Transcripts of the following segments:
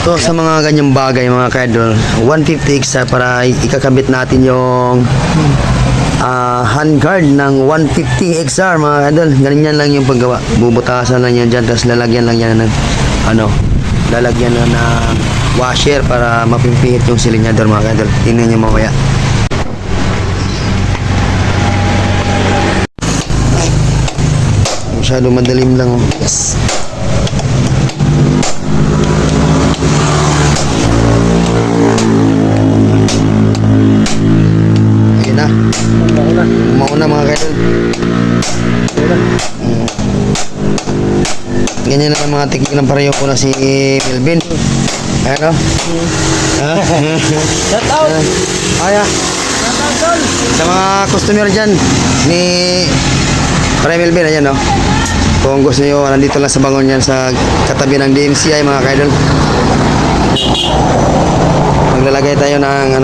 So sa mga ganyang bagay mga ka-idol, 150 XR para ikakabit natin yung handguard ng 150 XR mga ka-idol. Ganyan lang yung paggawa. Bubutasan lang yan dyan, tapos lalagyan lang yan ng lalagyan na ng washer para mapimpihit yung silinyador mga ka-idol. Tingnan nyo mamaya. Masyado madalim lang. Yes. Ayun na. Mauna mga kaidol. Ganyan na lang mga teknik ng pareho ko na si Melvin. Ayan o. Shout out! Ayan. Sa mga customer dyan ni Pare Melvin, ayan o. Kung gusto nyo, nandito lang sa bangon yan sa katabi ng DMCI mga kaidol. Maglalagay tayo ng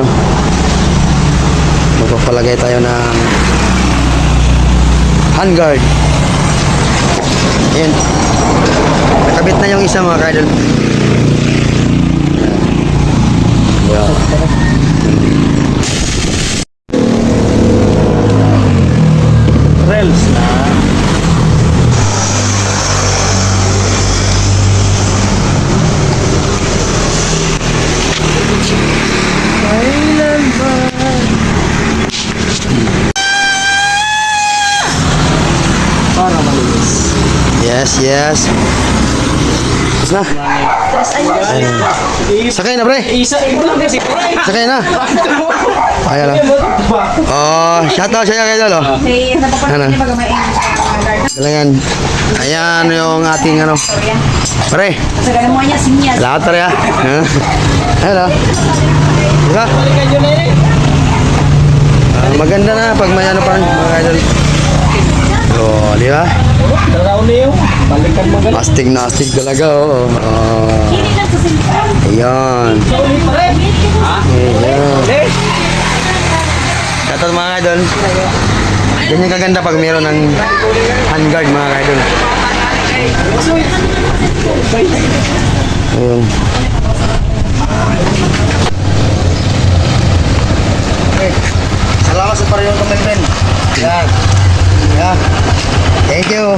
magpapalagay tayo ng handguard. Ayan. Nakabit na yung isa mga kaidol. Yeah. Rails na. Kailan ba? Para malinis. Yes, yes. Tapos na. Sakay na, pre. Isa ito lang kasi. Sakay na. Ayan lang. Oh, shoutout sa kayo, lo. Ano? Kailangan. Ayan yung ating Pre. Salamat, pre, ha. Hello. Diba? Maganda na pag may pa rin, mga idol. Oh, di ba? Astig na astig talaga, oh. Ayan. Ayan. Shoutout mga idol. Ganyan kaganda pag mayroon ng handguard mga idol. Ayan. Salamat sa parehong komentin. Yan. Thank you.